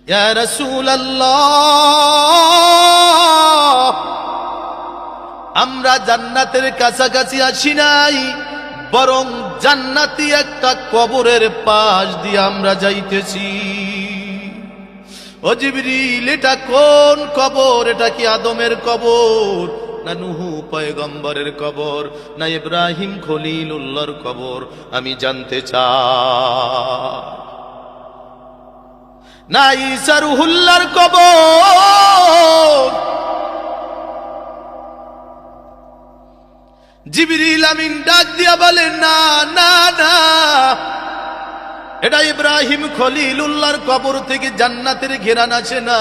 ইয়া রাসূলুল্লাহ, আমরা জান্নাতের কাছাকাছি আসি নাই, বরং জান্নাতি একটা কবরের পাশ দিয়ে আমরা যাইতেছি। ও জিবরিল, এটা কোন কবর? এটা কি আদমের কবর, না নূহ পয়গম্বরের কবর, না ইব্রাহিম খলিলুল্লাহর কবর? আমি জানতে চাই। না ঈসা রূহুল্লাহর কবর? জিবরিল আমিন ডাক দিয়া বলে, না না না, এটা ইব্রাহিম খলিলুল্লাহর কবর থেকে জান্নাতের ঘেরান আসে না,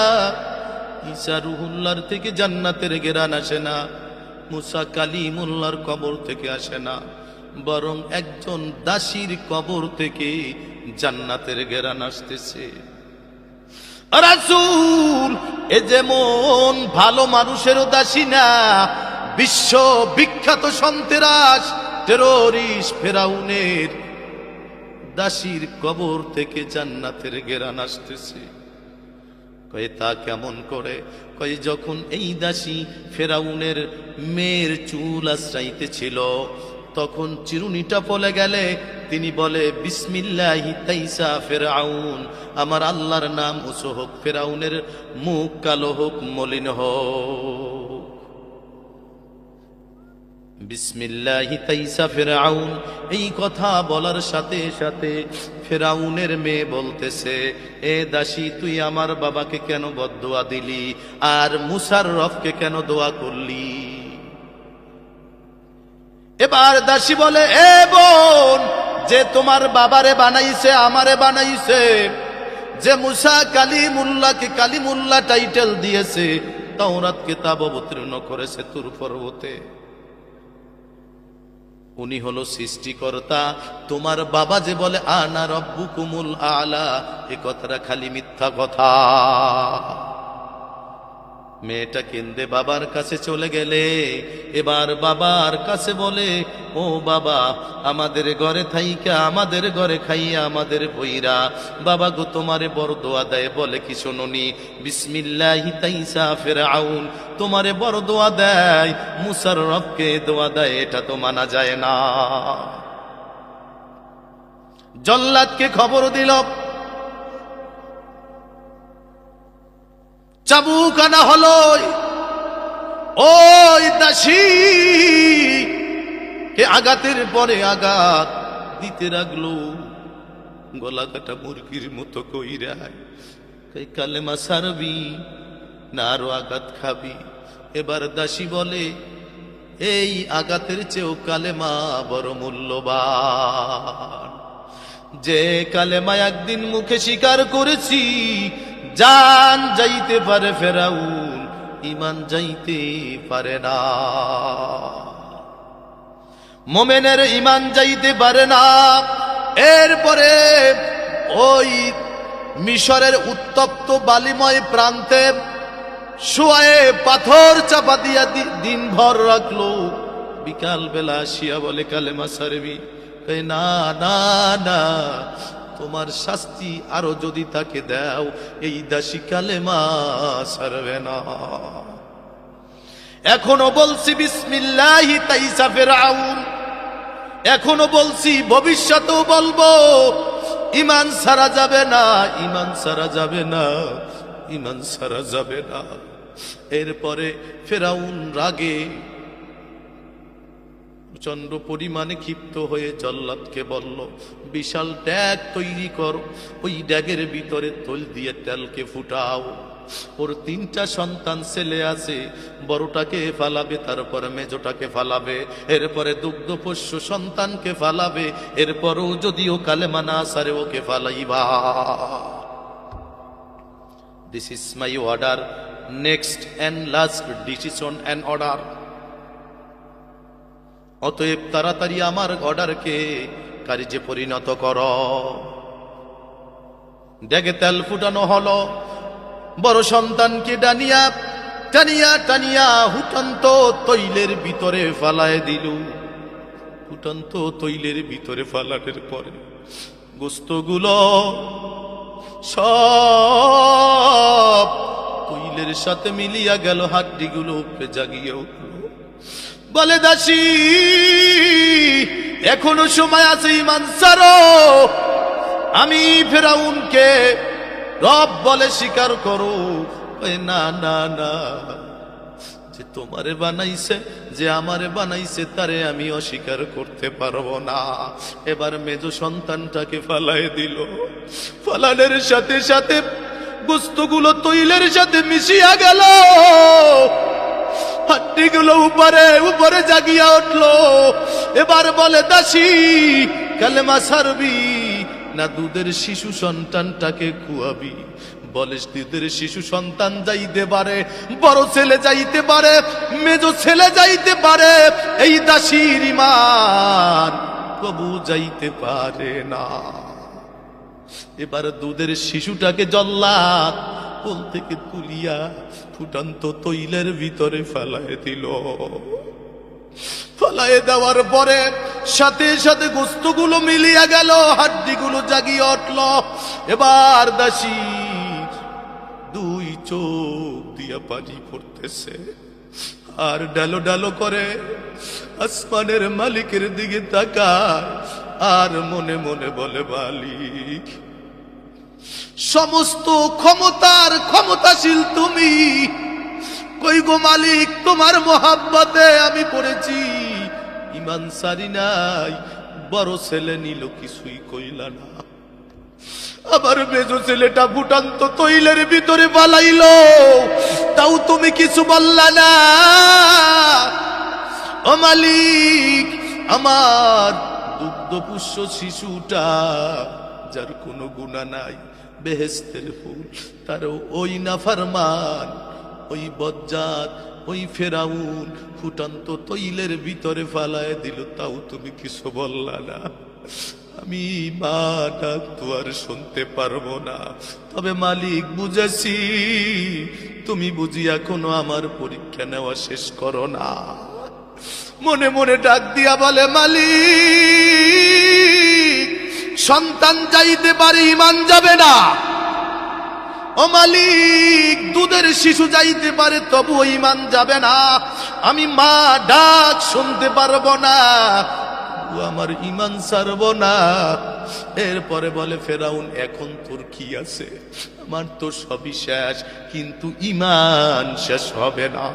ঈসা রূহুল্লাহর থেকে জান্নাতের ঘেরান আসে না, মুসা কালিমুল্লাহর কবর থেকে আসে না, বরং একজন দাসীর কবর থেকে জান্নাতের ঘেরান আসতেছে। রাসূল, এ যেমন ভালো মানুষেরও দাসী না, বিশ্ব বিখ্যাত সন্ত্রাস টেররিস্ট ফেরাউনের দাসীর কবর থেকে জান্নাতের ঘেরান আসতেছে। কয় তা কেমন করে? কয় যখন এই দাসী ফেরাউনের মেয়ের চুল আশ্রাইতেছিল, তখন চিরুনিটা পলে গেলে তিনি বলে, বিসমিল্লাহি তাইসা ফেরাউন, আমার আল্লাহর নাম উঁচু হোক, ফেরাউনের মুখ কালো হোক, মলিন হোক। বিসমিল্লাহি তাইসা ফেরাউন, এই কথা বলার সাথে সাথে ফেরাউনের মেয়ে বলতেছে, এ দাসী, তুই আমার বাবাকে কেন বদদোয়া দিলি, আর মুসার রবকে কেন দোয়া করলি? এবার দাসী বলে, এ বোন, যে তোমার বাবারে বানাইছে আমারে বানাইছে, যে মুসা কালিমুল্লাহকে কালিমুল্লাহ টাইটেল দিয়েছে, তাওরাত কিতাব অবতীর্ণ করেছে তুর পর্বতে, উনি হলো সৃষ্টিকর্তা। তোমার বাবা যে বলে আনা রব্বুকুমুল আলা, এ কথাটা খালি মিথ্যা কথা। মেয়েটা কেন্দে বাবার কাছে চলে গেলে এবার বাবার কাছে বলে, ও বাবা, আমাদের ঘরে থাইকা আমাদের ঘরে খাইয়া আমাদের বইরা বাবা গো তোমারে বড় দোয়া দেয়, বলে কি শোনোনি? বিসমিল্লাহি তাইসা ফিরআউন, তোমারে বড় দোয়া দেয়, মুসার রবকে দোয়া দেয়, এটা তো মানা যায় না। জল্লাদকে খবর দিল, চাবুক আনা হলো, ওই দাসী কে আঘাতের পরে আঘাত দিতে লাগলো, গলা কাটা মুরগির মতো কইরায়। কালেমা সারবি না আরো আঘাত খাবি? এবার দাসী বলে, এই আঘাতের চেয়েও কালেমা বড় মূল্যবান। যে কালেমা একদিন মুখে স্বীকার করেছি, জান যাইতে পারে ফেরাউন, ঈমান যাইতে পারে না। মোমেনের ঈমান যাইতে পারে না। এরপরে ওই মিশরের উত্তপ্ত বালিময় প্রান্তে শুয়ে পাথর চাপা দিয়া দিনভর রাখলো, বিকাল বেলা আসিয়া বলে কালেমা সারবি? না না না, তোমার শাস্তি আরো যদি তাকে দাও, এই দাসী কালেমা সারবে না। এখনো বলছি বিসমিল্লাহি তাইসা ফিরআউন, এখনো বলছি, ভবিষ্যতেও বলবো, ঈমান সারা যাবে না, ঈমান সারা যাবে না, ঈমান সারা যাবে না। এরপরে ফিরআউন রাগে প্রচন্ড পরিমাণে ক্ষিপ্ত হয়ে জল্লাদকে বলল, বিশাল ড্যাগ তৈরি করো, ওই ড্যাগের ভিতরে তৈল দিয়ে তেলকে ফুটাও। ওর 3টা সন্তান ছেলে আছে, বড়টাকে ফালাবে, তারপরে মেজটাকে ফালাবে, এরপরে দুগ্ধপোষ্য সন্তানকে ফালাবে, এরপরও যদিও কালেমা না সারে ওকে ফালাইবা। This is my order, next and last decision and order. অতএব তাড়াতাড়ি আমার অর্ডারকে কার্যে পরিণত কর। ড্যাগে তেল ফুটানো হলো, বড় সন্তানকে টানিয়া টানিয়া টানিয়া হুটন্ত তৈলের ভিতরে ফালায় দিল। ফুটন্ত তৈলের ভিতরে ফালানোর পরে গোস্তগুলো সব সাথে মিলিয়া গেল, হাড্ডিগুলো উপরে জাগিয়ে উঠল। বলে দাসী, এখনো সময় আছে, ঈমান ছাড়ো। আমি ফেরাউনকে রব বলে স্বীকার করো। না না না, যে তোমারে বানাইছে, যে আমারে বানাইছে, তারে আমি অস্বীকার করতে পারবো না। এবার মেজ সন্তানটাকে ফালায় দিল। ফালানের সাথে সাথে গোস্তগুলো তৈলের সাথে মিশিয়া গেল, হাড্ডিগুলো উপরে উপরে জাগিয়া উঠলো। এবার বলে দাসী, কালেমা ছাড়বি না দুধের শিশু সন্তানটাকে খুয়াবি? বলে দুধের শিশু সন্তান যাইতে পারে, বড় ছেলে যাইতে পারে, মেজ ছেলে যাইতে পারে, এই দাসীর ঈমান কবু যাইতে পারে না। এবার দুধের শিশুটাকে জল্লাদ কোল থেকে তুলিয়া ফুটন্ত তৈলের ভিতরে ফেলায় দিল। ফলায় দেওয়ার পরে সাথে সাথে গোস্তগুলো মিলিয়া গেল, হাড্ডিগুলো জাগিয়ে উঠল। এবার দাসী দুই চোখ দিয়া পানি পড়তেছে, আর ডালো ডালো করে আসমানের মালিকের দিকে তাকায়, আর মনে মনে বলে, মালিক, সমস্ত ক্ষমতার ক্ষমতাশীল তুমি, কই গো মালিক, তোমার মোহাব্বতে আমি পড়েছি, ঈমান সারি নাই। বড় ছেলে নিল, কিছুই কইলা না। আবার মেজ ছেলেটা ফুটান্ত তৈলের ভিতরে পালাইল, তাও তুমি কিছু বললা না। ও মালিক, আমার দুগ্ধপুষ্য শিশুটা, যার কোনো গুনাহ নাই, বেহেশতের ফুল, তার ওই নাফরমান, ওই বজ্জাত, ওই ফেরাউন ফুটান্ত তৈলের ভিতরে ফালায় দিল, তাও তুমি কিছু বললা না। আমি মাটা তো আর শুনতে পারবো না, তবে মালিক বুঝেছি, তুমি বুঝি এখনো আমার পরীক্ষা নেওয়া শেষ করো না। মনে মনে ডাক দিয়া বলে, মালিক, সন্তান যাইতে পারে, ঈমান যাবে না। ও মালিক, দুধের শিশু যাইতে পারে, তবুও ঈমান যাবে না। আমি মা ডাক শুনতে পারবো না, আমার ঈমান ছাড়ব না। এরপরে বলে, ফেরাউন, এখন তোর কি আছে? আমার তো সবই শেষ, কিন্তু ঈমান শেষ হবে না।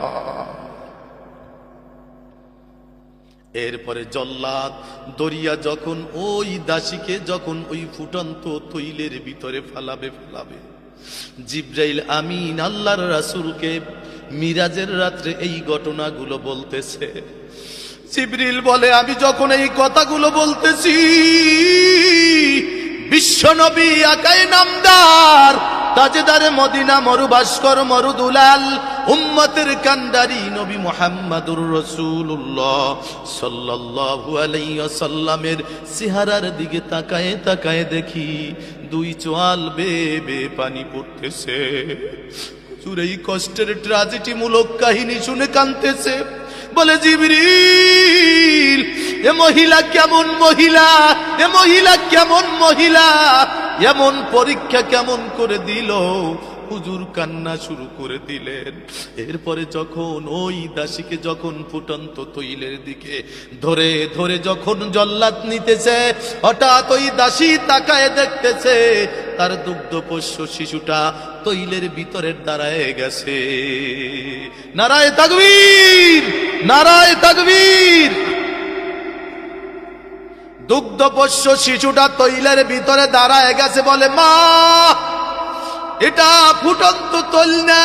এরপরে জল্লাদ দরিয়া যখন ওই দাসীকে যখন ওই ফুটন্ত তৈলের ভিতরে ফেলাবে, জিবরাইল আমিন আল্লাহর রাসূলকে মিরাজের রাত্রে এই ঘটনাগুলো বলতেছে। জিবরিল বলে, আমি যখন এই কথাগুলো বলতেছি, বিশ্বনবী আকায়ে নামদার, তাজেদারে মদিনা, মরুভাস্কর, মরুদুলাল, উম্মতের কান্ডারি নবী মুহাম্মাদুর রাসূলুল্লাহ সাল্লাল্লাহু আলাইহি ওয়াসাল্লামের চেহারার দিকে তাকায়ে তাকায়ে দেখি দুই চোয়াল বেয়ে পানি পড়তেছে। হুজুর এই কষ্টের ট্র্যাজেডি মূলক কাহিনী শুনে কাঁদতেছে। বলে, জিবরিল, এ মহিলা কেমন মহিলা, এ মহিলা কেমন মহিলা, এমন পরীক্ষা কেমন করে দিল? হুজুর কান্না শুরু করে দিলেন। এরপরে যখন ওই দাসীকে যখন ফুটন্ত তৈলের দিকে ধরে ধরে যখন জল্লাদ নিতেছে, হঠাৎ ওই দাসী তাকায় দেখতেছে তার দুগ্ধপোষ্য শিশুটা তৈলের ভিতরে দাঁড়ায় গেছে। নারায়ে তাকবীর, নারায়ে তাকবীর। দুগ্ধপোষ্য শিশুটা তৈলের ভিতরে দাঁড়ায় গেছে। বলে, মা, এটা ফুটন্ত তৈল না,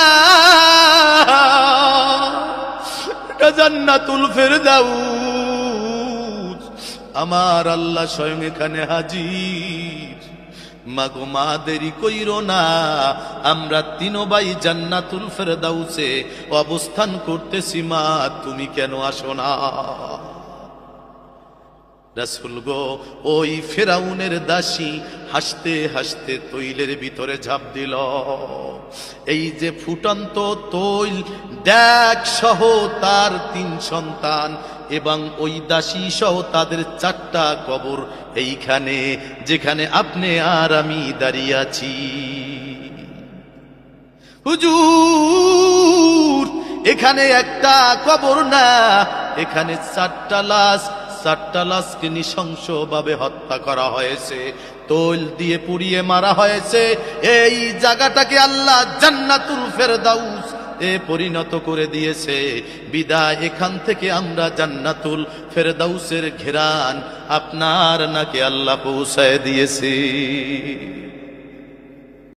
এটা জান্নাতুল ফেরদাউস। আমার আল্লাহ স্বয়ং এখানে হাজির। মাগো মা, দেরি কইরো না, আমরা তিনো ভাই জান্নাতুল ফেরদাউসে অবস্থান করতেছি, মা তুমি কেন আসো না? রাসূল গো, ওই ফেরাউনের দাসী হাসতে হাসতে তৈলের ভিতরে ঝাঁপ দিল। এই যে ফুটন্ত তৈল, দেখ সহ তার 3 সন্তান এবং ওই দাসী সহ তাদের 4টা কবর এইখানে, যেখানে আপনি আর আমি দাঁড়িয়ে আছি। হুজুর এখানে একটা কবর না, এখানে 4টা লাশকে নৃশংসভাবে হত্যা করা হয়েছে, তৈল দিয়ে পুড়িয়ে মারা হয়েছে। এই জায়গাটাকে আল্লাহ জান্নাতুল ফেরদাউস এ পরিণত করে দিয়েছে। বিদায় এখান থেকে আমরা জান্নাতুল ফেরদাউসের ঘেরান আপনার নাকে আল্লাহ পৌঁছায় দিয়েছে।